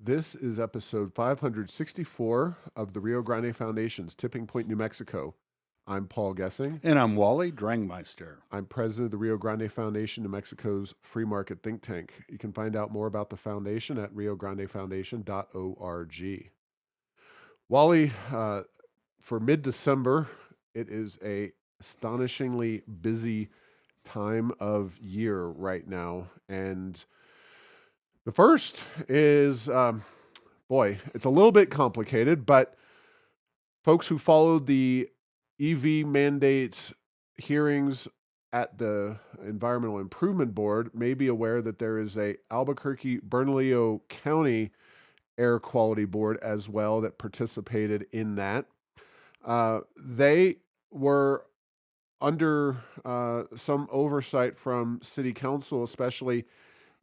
This is episode 564 of the Rio Grande Foundation's Tipping Point, New Mexico. I'm Paul Gessing. And I'm Wally Drangmeister. I'm president of the Rio Grande Foundation, New Mexico's free market think tank. You can find out more about the foundation at riograndefoundation.org. Wally, for mid-December, it is a astonishingly busy time of year right now. And the first is, it's a little bit complicated, but folks who followed the EV mandate hearings at the Environmental Improvement Board may be aware that there is a Albuquerque Bernalillo County Air Quality Board as well that participated in that. They were under some oversight from City Council, especially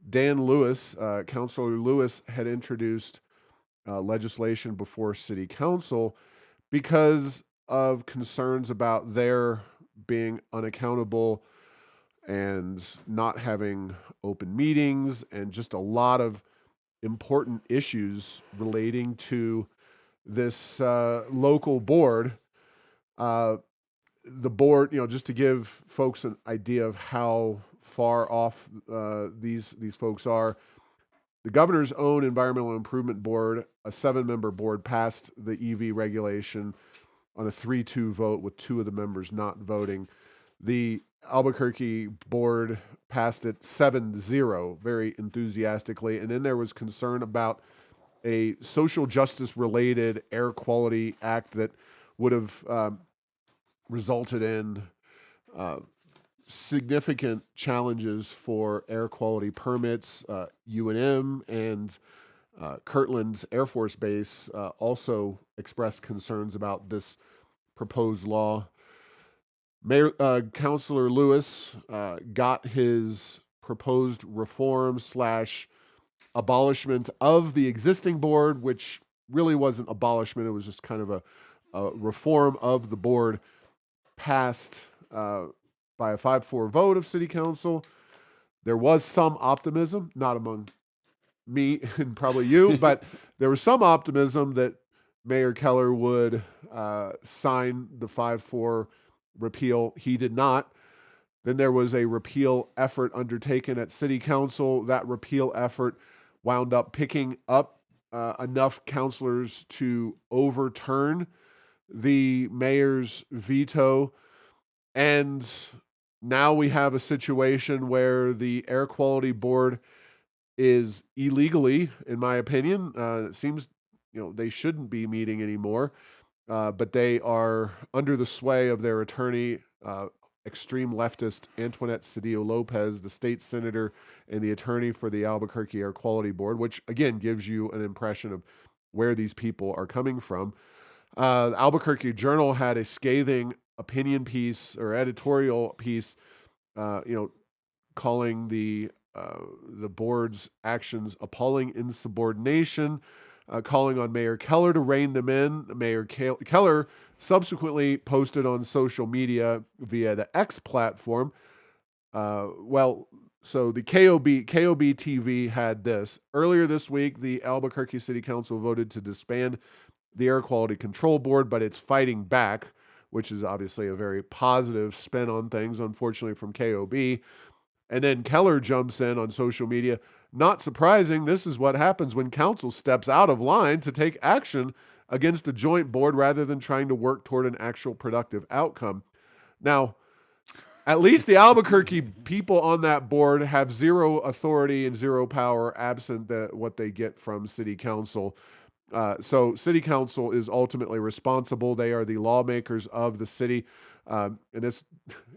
Dan Lewis. Councilor Lewis had introduced legislation before City Council because of concerns about their being unaccountable and not having open meetings and just a lot of important issues relating to this local board. The board, just to give folks an idea of how far off these folks are, the governor's own Environmental Improvement Board, a 7-member board, passed the EV regulation on a 3-2 vote with 2 of the members not voting. The Albuquerque board passed it 7-0 very enthusiastically. And then there was concern about a social justice related air quality act that would have resulted in significant challenges for air quality permits. UNM and Kirtland's Air Force Base also expressed concerns about this proposed law. Councilor Lewis got his proposed reform / abolishment of the existing board, which really wasn't abolishment. It was just kind of a reform of the board, passed by a 5-4 vote of City Council. There was some optimism, not among me and probably you, but there was some optimism that Mayor Keller would sign the 5-4 repeal. He did not. Then there was a repeal effort undertaken at City Council. That repeal effort wound up picking up enough councilors to overturn the mayor's veto. And now we have a situation where the Air Quality Board is illegally, in my opinion, it seems, they shouldn't be meeting anymore, but they are under the sway of their attorney, extreme leftist Antoinette Cedillo Lopez, the state senator and the attorney for the Albuquerque Air Quality Board, which again gives you an impression of where these people are coming from. The Albuquerque Journal had a scathing opinion piece or editorial piece, calling the board's actions appalling insubordination, calling on Mayor Keller to rein them in. Mayor Keller subsequently posted on social media via the X platform. So the KOB TV had this. Earlier this week, the Albuquerque City Council voted to disband the Air Quality Control Board, but it's fighting back, which is obviously a very positive spin on things, unfortunately, from KOB. And then Keller jumps in on social media. Not surprising, this is what happens when council steps out of line to take action against a joint board rather than trying to work toward an actual productive outcome. Now, at least the Albuquerque people on that board have zero authority and zero power absent what they get from City Council. So City Council is ultimately responsible. They are the lawmakers of the city. And this,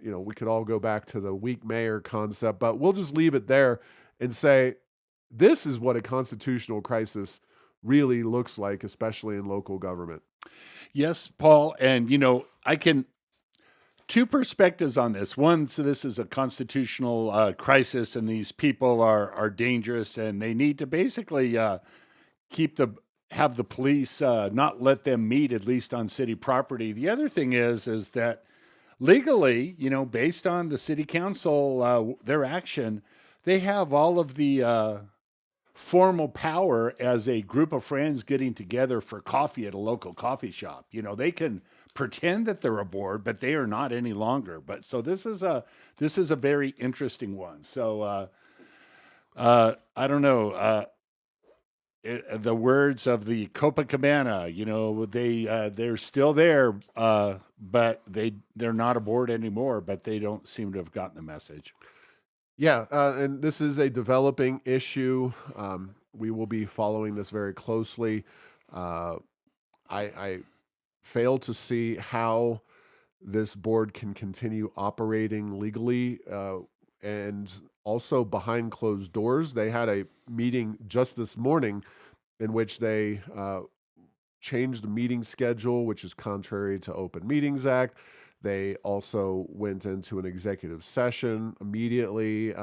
we could all go back to the weak mayor concept, but we'll just leave it there and say, this is what a constitutional crisis really looks like, especially in local government. Yes, Paul. And, I can, 2 perspectives on this. One, so this is a constitutional crisis and these people are dangerous and they need to basically have the police not let them meet, at least on city property. The other thing is that legally, based on the City Council, their action, they have all of the formal power as a group of friends getting together for coffee at a local coffee shop. They can pretend that they're a board, but they are not any longer. But so this is a very interesting one. So I don't know. The words of the Copacabana, they're still there, but they're not aboard anymore. But they don't seem to have gotten the message. Yeah, and this is a developing issue. We will be following this very closely. Uh, I fail to see how this board can continue operating legally, and also behind closed doors. They had a meeting just this morning in which they changed the meeting schedule, which is contrary to Open Meetings Act. They also went into an executive session immediately.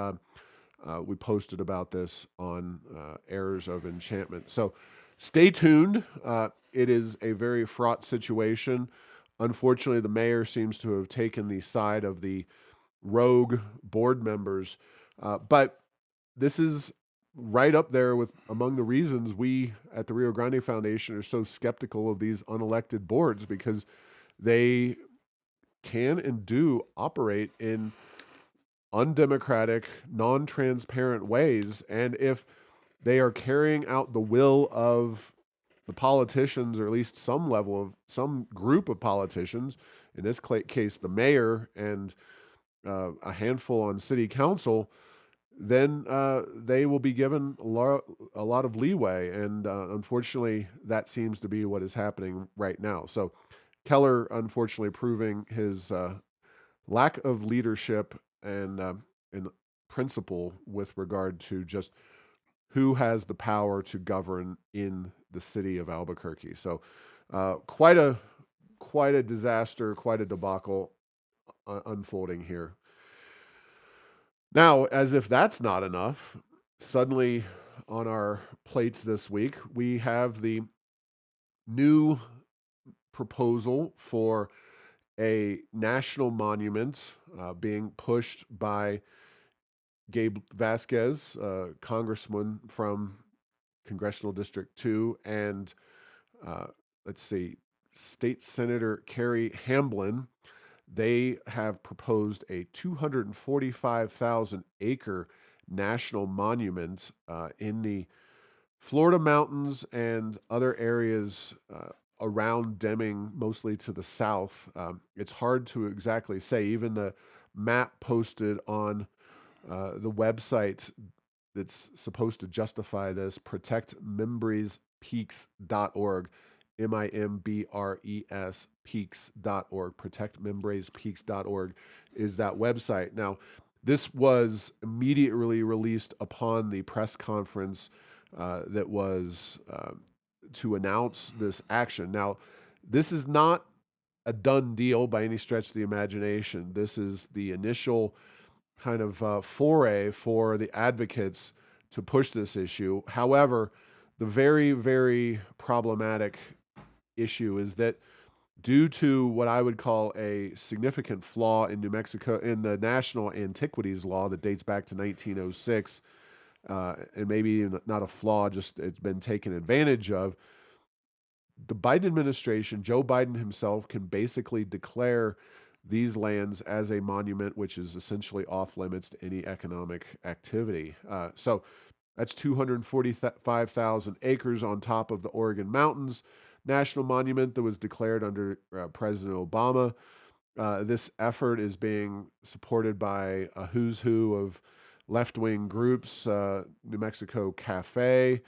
We posted about this on Errors of Enchantment. So stay tuned. It is a very fraught situation. Unfortunately, the mayor seems to have taken the side of the rogue board members. But this is right up there with among the reasons we at the Rio Grande Foundation are so skeptical of these unelected boards, because they can and do operate in undemocratic, non-transparent ways. And if they are carrying out the will of the politicians, or at least some group of politicians, in this case, the mayor and a handful on city council, then they will be given a lot of leeway. And unfortunately, that seems to be what is happening right now. So Keller, unfortunately, proving his lack of leadership and principle with regard to just who has the power to govern in the city of Albuquerque. So quite a disaster, quite a debacle unfolding here. Now, as if that's not enough, suddenly on our plates this week, we have the new proposal for a national monument being pushed by Gabe Vasquez, congressman from Congressional District 2, and let's see, State Senator Carrie Hamblin. They have proposed a 245,000 acre national monument in the Florida mountains and other areas around Deming, mostly to the south. It's hard to exactly say. Even the map posted on the website that's supposed to justify this, protectmembriespeaks.org, MIMBRES peaks.org, protectmembriespeaks.org is that website. Now, this was immediately released upon the press conference that was to announce this action. Now, this is not a done deal by any stretch of the imagination. This is the initial kind of foray for the advocates to push this issue. However, the very, very problematic issue is that due to what I would call a significant flaw in New Mexico, in the national antiquities law that dates back to 1906, and maybe not a flaw, just it's been taken advantage of, the Biden administration, Joe Biden himself, can basically declare these lands as a monument, which is essentially off limits to any economic activity. So that's 245,000 acres on top of the Oregon Mountains National Monument that was declared under President Obama. This effort is being supported by a who's who of left-wing groups, New Mexico Cafe,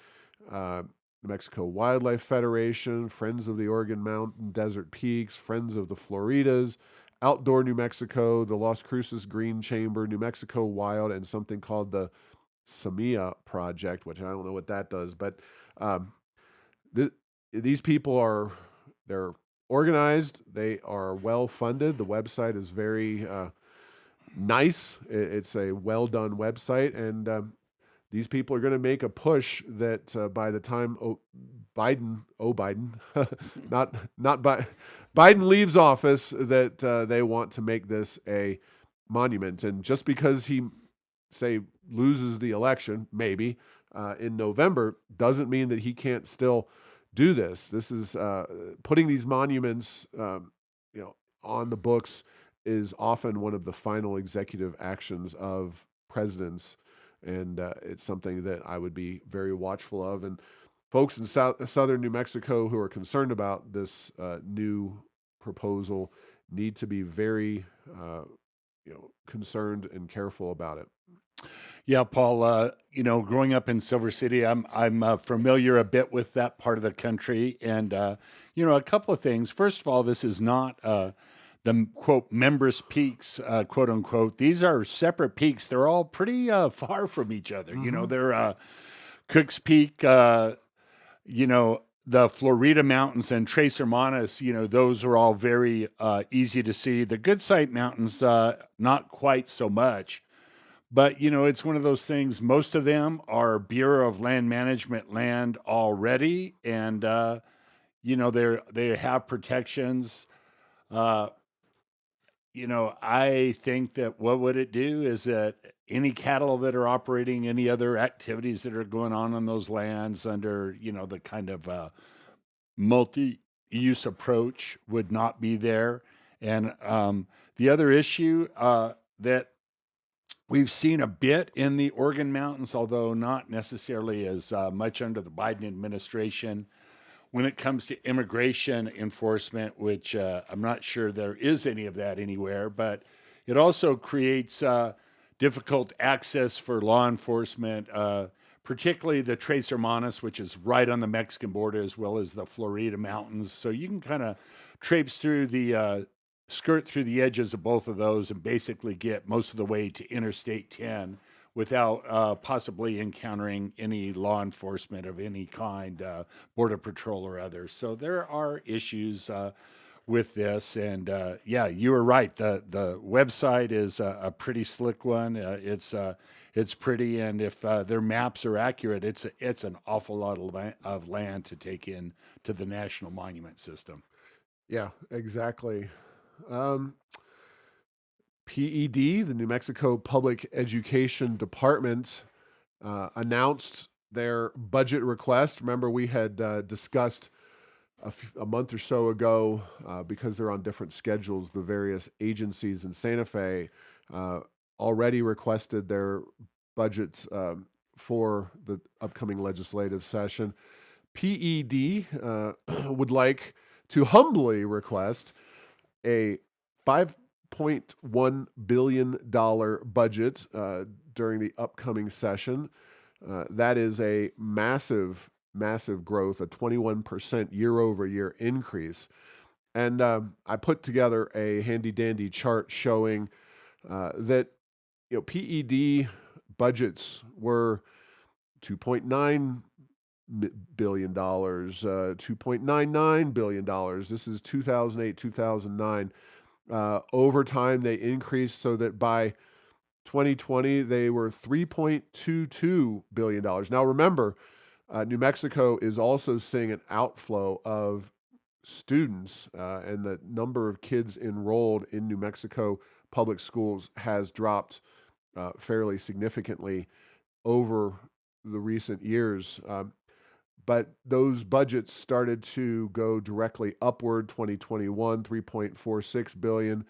New Mexico Wildlife Federation, Friends of the Oregon Mountain Desert Peaks, Friends of the Floridas, Outdoor New Mexico, the Las Cruces Green Chamber, New Mexico Wild, and something called the Samia Project, which I don't know what that does. But these people they're organized. They are well funded. The website is very nice. It's a well done website, and these people are going to make a push that by the time Biden, Biden leaves office, that they want to make this a monument. And just because he, say, loses the election, maybe, in November doesn't mean that he can't still do this. This is putting these monuments, on the books is often one of the final executive actions of presidents, and it's something that I would be very watchful of. And folks in southern New Mexico who are concerned about this new proposal need to be very, concerned and careful about it. Yeah, Paul. Growing up in Silver City, I'm familiar a bit with that part of the country, and a couple of things. First of all, this is not the quote members peaks, quote unquote. These are separate peaks. They're all pretty far from each other. Mm-hmm. They're Cook's Peak. The Florida Mountains and Tres Hermanas, those are all very easy to see. The Good Site Mountains, not quite so much. But, it's one of those things. Most of them are Bureau of Land Management land already. And, they have protections. Uh, I think that what would it do is that any cattle that are operating, any other activities that are going on those lands under, the kind of multi-use approach would not be there. And the other issue that we've seen a bit in the Oregon Mountains, although not necessarily as much under the Biden administration, when it comes to immigration enforcement, which I'm not sure there is any of that anywhere, but it also creates difficult access for law enforcement, particularly the Tres Hermanas, which is right on the Mexican border, as well as the Florida Mountains. So you can kind of traipse through skirt through the edges of both of those and basically get most of the way to Interstate 10 without possibly encountering any law enforcement of any kind, Border Patrol or others. So there are issues with this. And yeah, you were right. The website is a pretty slick one. It's pretty, and if their maps are accurate, it's an awful lot of land to take in to the National Monument System. Yeah, exactly. Um, PED, the New Mexico Public Education Department, announced their budget request. Remember, we had discussed a month or so ago, because they're on different schedules, the various agencies in Santa Fe already requested their budgets for the upcoming legislative session. PED would like to humbly request a $5.1 billion budget during the upcoming session. That is a massive, massive growth, a 21% year over year increase. And I put together a handy dandy chart showing that PED budgets were $2.9 billion, $2.99 billion. This is 2008, 2009. Over time, they increased so that by 2020, they were $3.22 billion. Now, remember, New Mexico is also seeing an outflow of students, and the number of kids enrolled in New Mexico public schools has dropped fairly significantly over the recent years. But those budgets started to go directly upward. 2021, 3.46 billion.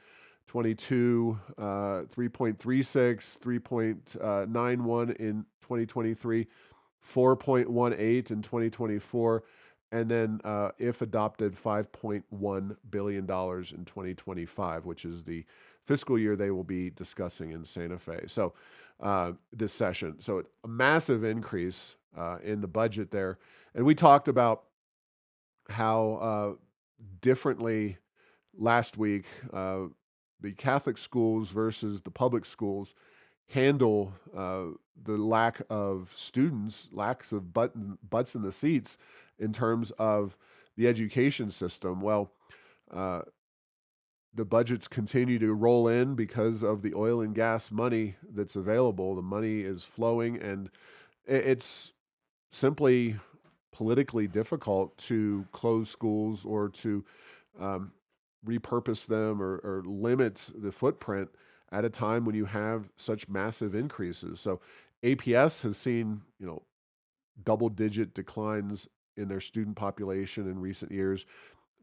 22, 3.36, 3.91 in 2023, 4.18 in 2024, and then, if adopted, $5.1 billion in 2025, which is the fiscal year they will be discussing in Santa Fe. So this session. So a massive increase in the budget there. And we talked about how differently last week the Catholic schools versus the public schools handle the lack of students, lacks of butts in the seats in terms of the education system. Well, the budgets continue to roll in because of the oil and gas money that's available. The money is flowing, and it's simply politically difficult to close schools or to repurpose them or limit the footprint at a time when you have such massive increases. So APS has seen, double-digit declines in their student population in recent years.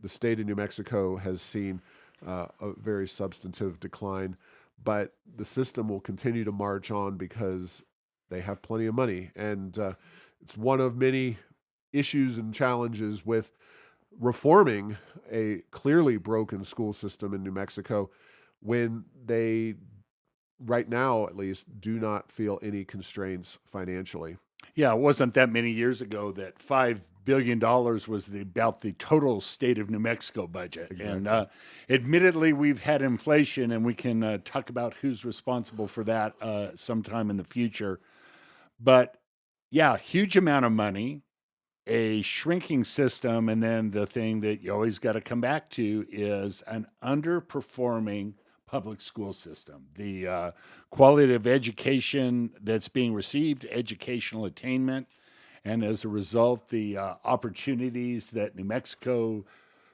The state of New Mexico has seen a very substantive decline, but the system will continue to march on because they have plenty of money. And it's one of many issues and challenges with reforming a clearly broken school system in New Mexico when they, right now at least, do not feel any constraints financially. Yeah, it wasn't that many years ago that $5 billion was about the total state of New Mexico budget. And Exactly. admittedly, we've had inflation, and we can talk about who's responsible for that sometime in the future. But yeah, huge amount of money, a shrinking system, and then the thing that you always got to come back to is an underperforming public school system. The quality of education that's being received, educational attainment, and as a result, the opportunities that New Mexico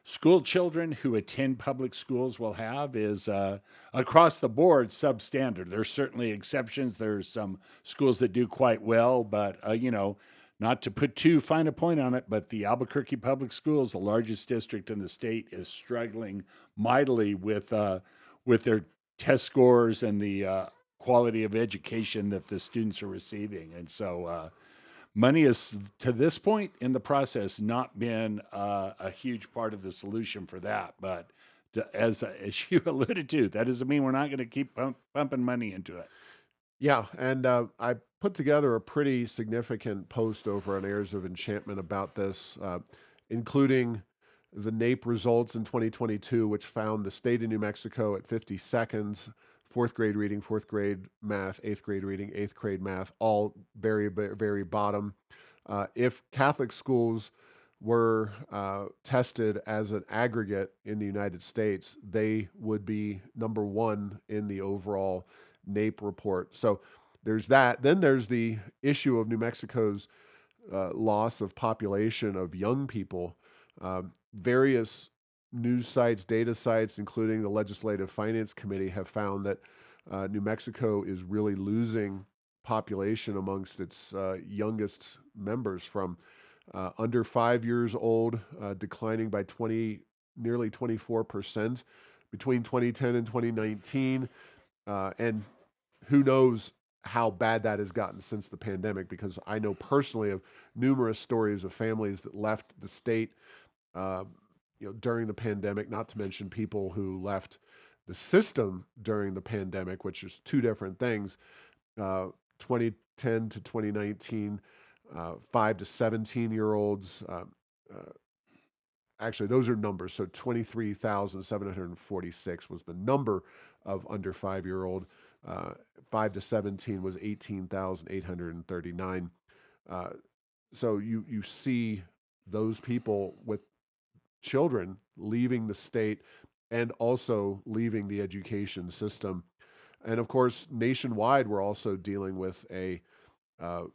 school children who attend public schools will have is across the board substandard. There's certainly exceptions. There's some schools that do quite well, but not to put too fine a point on it, but the Albuquerque Public Schools, the largest district in the state, is struggling mightily with their test scores and the quality of education that the students are receiving. And so money is, to this point in the process, not been a huge part of the solution for that. But as you alluded to, that doesn't mean we're not going to keep pumping money into it. Yeah, and I put together a pretty significant post over on Airs of Enchantment about this, including the NAEP results in 2022, which found the state of New Mexico at 50 seconds, fourth grade reading, fourth grade math, eighth grade reading, eighth grade math, all very, very bottom. If Catholic schools were tested as an aggregate in the United States, they would be number one in the overall NAEP report. So there's that. Then there's the issue of New Mexico's loss of population of young people. Various news sites, data sites, including the Legislative Finance Committee, have found that New Mexico is really losing population amongst its youngest members from under 5 years old, declining by nearly 24% between 2010 and 2019. And who knows how bad that has gotten since the pandemic, because I know personally of numerous stories of families that left the state uh, during the pandemic, not to mention people who left the system during the pandemic, which is two different things. 2010 to 2019, 5 to 17-year-olds. Actually, those are numbers. So 23,746 was the number of under 5-year-old. 5 to 17 was 18,839. So you see those people with children leaving the state and also leaving the education system. And of course, nationwide, we're also dealing with a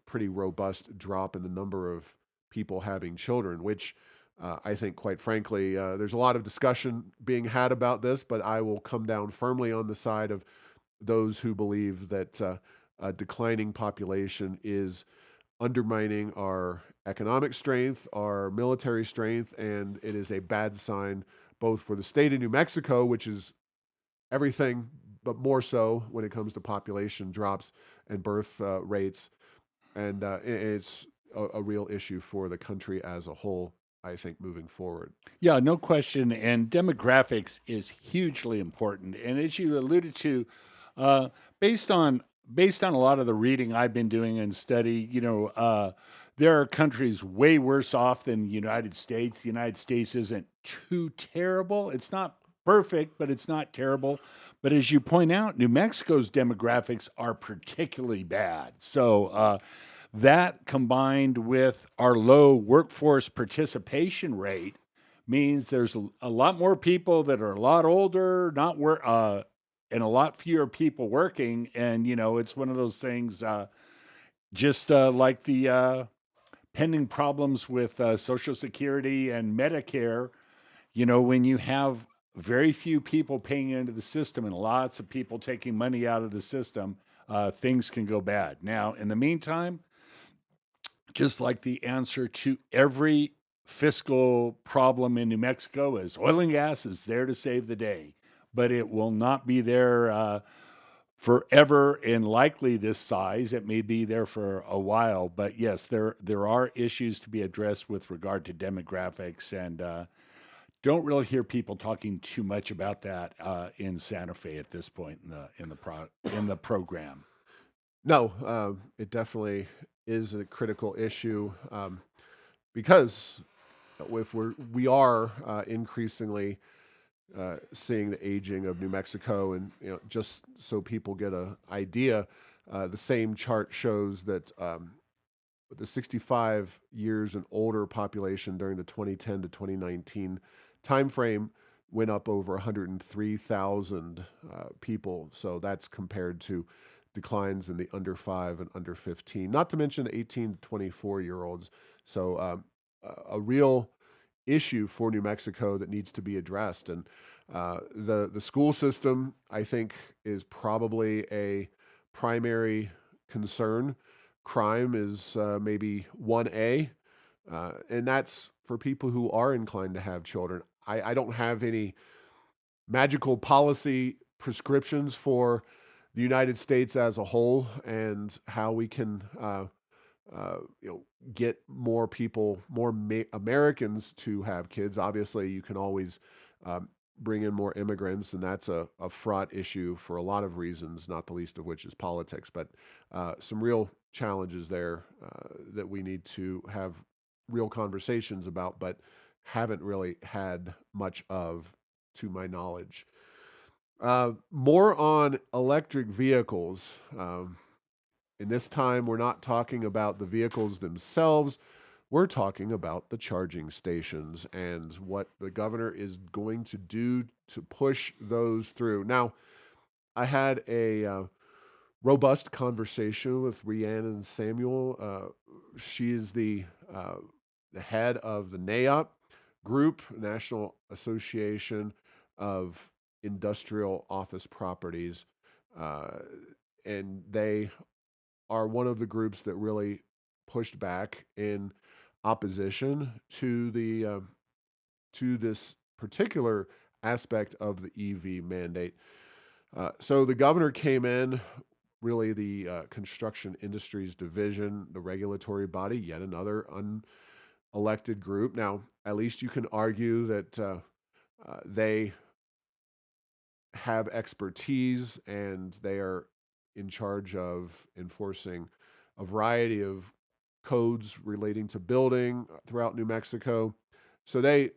pretty robust drop in the number of people having children, which I think, quite frankly, there's a lot of discussion being had about this, but I will come down firmly on the side of those who believe that a declining population is undermining our economic strength, our military strength, and it is a bad sign both for the state of New Mexico, which is everything but more so when it comes to population drops and birth rates, and it's a real issue for the country as a whole, I think, moving forward. Yeah, no question. And demographics is hugely important. And as you alluded to, uh, based on based on a lot of the reading I've been doing and study, there are countries way worse off than the United States. The United States isn't too terrible. It's not perfect, but it's not terrible. But as you point out, New Mexico's demographics are particularly bad. So that combined with our low workforce participation rate means there's a lot more people that are a lot older, not work, and a lot fewer people working. And it's one of those things, just like the pending problems with Social Security and Medicare. When you have very few people paying into the system and lots of people taking money out of the system, things can go bad. Now, in the meantime, just like the answer to every fiscal problem in New Mexico is oil and gas is there to save the day, but it will not be there forever and likely this size. It may be there for a while, but yes, there are issues to be addressed with regard to demographics, and don't really hear people talking too much about that in Santa Fe at this point in the program. No, it definitely is a critical issue because if we are increasingly seeing the aging of New Mexico, and just so people get an idea, the same chart shows that the 65 years and older population during the 2010 to 2019 timeframe went up over 103,000 people. So that's compared to declines in the under 5 and under 15, not to mention 18 to 24-year-olds. So a real issue for New Mexico that needs to be addressed. And the school system, I think, is probably a primary concern. Crime is maybe 1A, and that's for people who are inclined to have children. I don't have any magical policy prescriptions for the United States as a whole and how we can get more people, more Americans to have kids. Obviously, you can always bring in more immigrants, and that's a fraught issue for a lot of reasons, not the least of which is politics. But some real challenges there that we need to have real conversations about, but haven't really had much of, to my knowledge. More on electric vehicles. And this time, we're not talking about the vehicles themselves. We're talking about the charging stations and what the governor is going to do to push those through. Now, I had a robust conversation with Rhiannon Samuel. She is the head of the NAIOP group, National Association of Industrial Office Properties. And they are one of the groups that really pushed back in opposition to the to this particular aspect of the EV mandate. So the governor came in, really the construction industries division, the regulatory body, yet another unelected group. Now, at least you can argue that they have expertise and they are in charge of enforcing a variety of codes relating to building throughout New Mexico. So they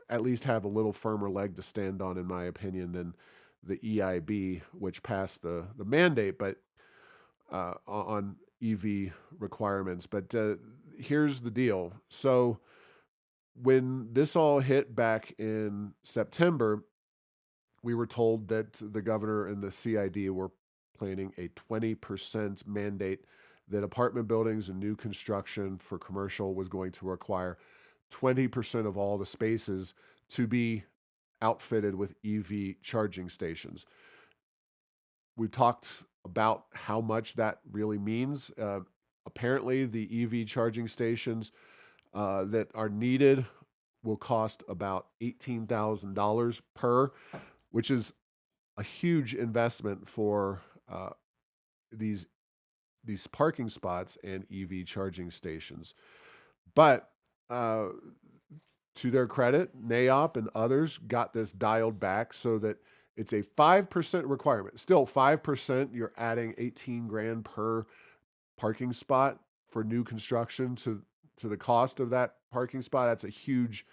at least have a little firmer leg to stand on, in my opinion, than the EIB, which passed the mandate, but on EV requirements. But here's the deal. So when this all hit back in September, we were told that the governor and the CID were planning a 20% mandate that apartment buildings and new construction for commercial was going to require 20% of all the spaces to be outfitted with EV charging stations. We've talked about how much that really means. Apparently, the EV charging stations that are needed will cost about $18,000 per, which is a huge investment for these parking spots and EV charging stations. But to their credit, NAIOP and others got this dialed back so that it's a 5% requirement. Still 5%, you're adding 18 grand per parking spot for new construction to the cost of that parking spot. That's a huge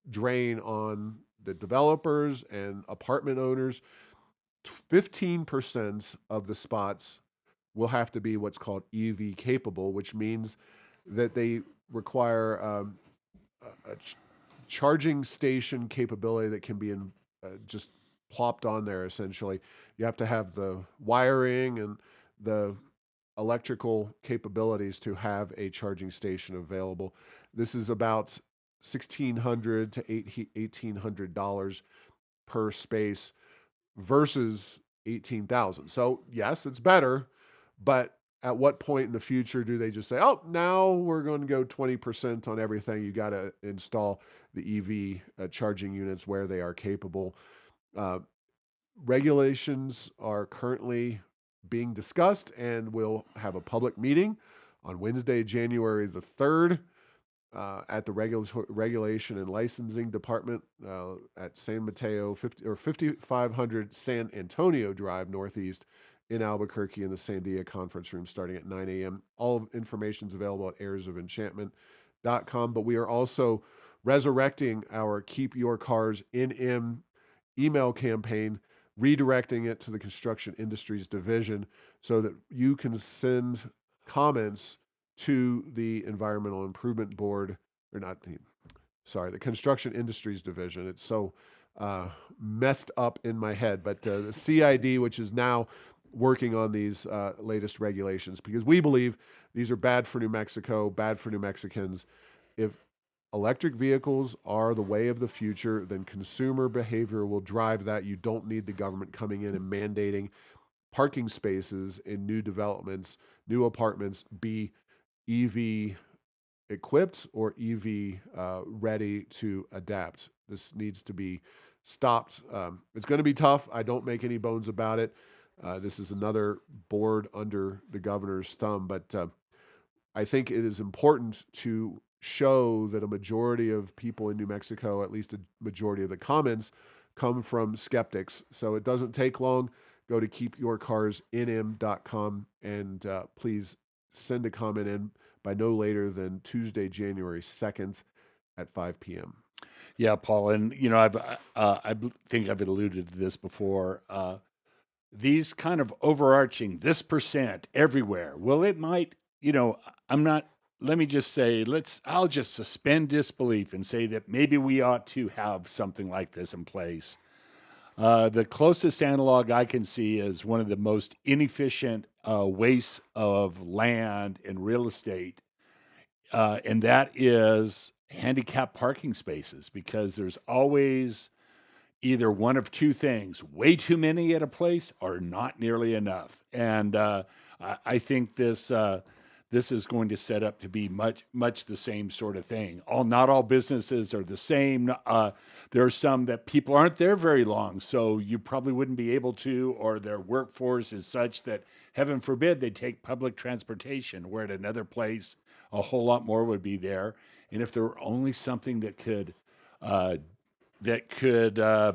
drain on the developers and apartment owners. 15% of the spots will have to be what's called EV capable, which means that they require a charging station capability that can be just plopped on there. Essentially, you have to have the wiring and the electrical capabilities to have a charging station available. This is about $1,600 to $1,800 per space versus $18,000. So yes, it's better, but at what point in the future do they just say, oh, now we're going to go 20% on everything? You got to install the EV charging units where they are capable. Uh, Regulations are currently being discussed, and we'll have a public meeting on Wednesday, January the 3rd, at the Regulation and Licensing Department at San Mateo 5500 San Antonio Drive Northeast in Albuquerque in the Sandia Conference Room starting at 9 a.m. All information is available at heirsoфenchantment.com. But we are also resurrecting our Keep Your Cars in M email campaign, redirecting it to the Construction Industries Division so that you can send comments to the Environmental Improvement Board, or not the Construction Industries Division. It's so messed up in my head, but the CID, which is now working on these latest regulations, because we believe these are bad for New Mexico, bad for New Mexicans. If electric vehicles are the way of the future, then consumer behavior will drive that. You don't need the government coming in and mandating parking spaces in new developments, new apartments be EV equipped or EV ready to adapt. This needs to be stopped. It's going to be tough. I don't make any bones about it. This is another board under the governor's thumb, but I think it is important to show that a majority of people in New Mexico, at least a majority of the comments, come from skeptics. So it doesn't take long. Go to keepyourcarsinm.com and please send a comment in by no later than Tuesday, January 2nd at 5 p.m. Yeah, Paul, and I think I've alluded to this before. These kind of overarching this percent everywhere. Well, it might, I'm not. Let me just say, I'll just suspend disbelief and say that maybe we ought to have something like this in place. The closest analog I can see is one of the most inefficient wastes of land and real estate, and that is handicap parking spaces, because there's always either one of two things: way too many at a place or not nearly enough. And I think this is going to set up to be much the same sort of thing. Not all businesses are the same. There are some that people aren't there very long, so you probably wouldn't be able to, or their workforce is such that, heaven forbid, they take public transportation, where at another place a whole lot more would be there. And if there were only something that could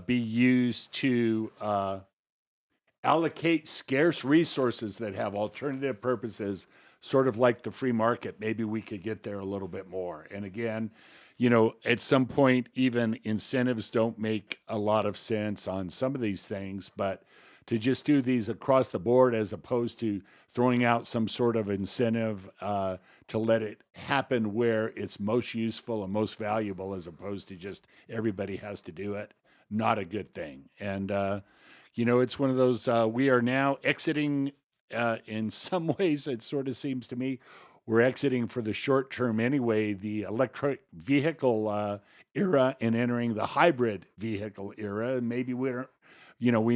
be used to allocate scarce resources that have alternative purposes, sort of like the free market, maybe we could get there a little bit more. And again, at some point, even incentives don't make a lot of sense on some of these things, but to just do these across the board, as opposed to throwing out some sort of incentive to let it happen where it's most useful and most valuable, as opposed to just everybody has to do it, not a good thing. And, it's one of those, we are now exiting, in some ways, it sort of seems to me, we're exiting for the short term anyway, the electric vehicle era, and entering the hybrid vehicle era. And maybe we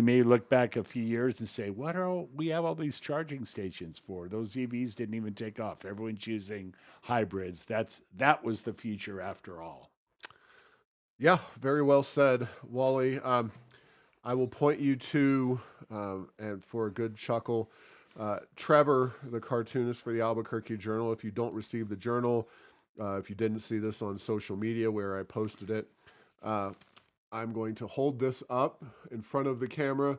may look back a few years and say, what are we have all these charging stations for? Those EVs didn't even take off. Everyone's using hybrids. That was the future after all. Yeah, very well said, Wally. I will point you to, and for a good chuckle, Trever, the cartoonist for the Albuquerque Journal. If you don't receive the journal, if you didn't see this on social media where I posted it, I'm going to hold this up in front of the camera.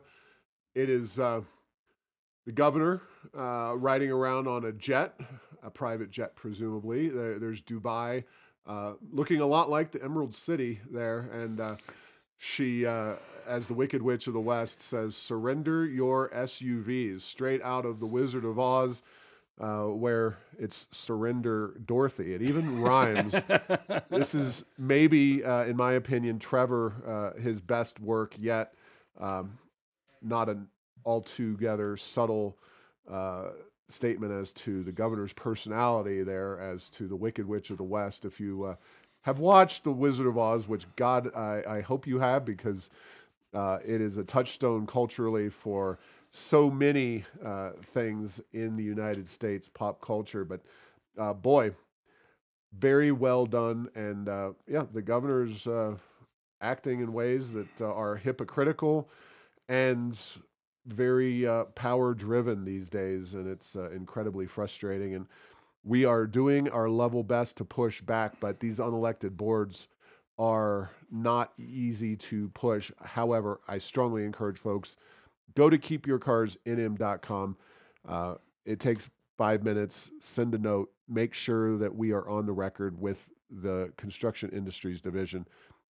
It is the governor riding around on a jet, a private jet, presumably. There's Dubai, looking a lot like the Emerald City there. And she, as the Wicked Witch of the West, says, surrender your SUVs, straight out of The Wizard of Oz, where it's surrender Dorothy. It even rhymes. This is maybe, in my opinion, Trever, his best work yet. Not an altogether subtle statement as to the governor's personality there, as to the Wicked Witch of the West. If you have watched The Wizard of Oz, which God, I hope you have, because it is a touchstone culturally for so many things in the United States pop culture. But boy, very well done. And yeah, the governor's acting in ways that are hypocritical and very power driven these days. And it's incredibly frustrating. And we are doing our level best to push back, but these unelected boards are not easy to push. However, I strongly encourage folks go to keepyourcarsnm.com. It takes 5 minutes, send a note, make sure that we are on the record with the Construction Industries Division,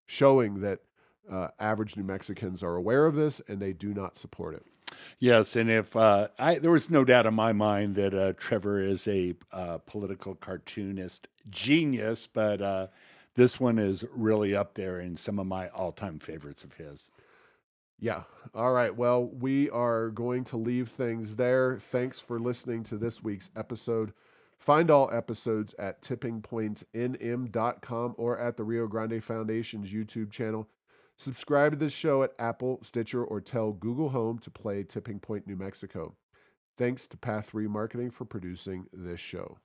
showing that average New Mexicans are aware of this and they do not support it. Yes, and if there was no doubt in my mind that Trevor is a political cartoonist genius, but this one is really up there in some of my all-time favorites of his. Yeah. All right. Well, we are going to leave things there. Thanks for listening to this week's episode. Find all episodes at tippingpointsnm.com or at the Rio Grande Foundation's YouTube channel. Subscribe to this show at Apple, Stitcher, or tell Google Home to play Tipping Point New Mexico. Thanks to Path 3 Marketing for producing this show.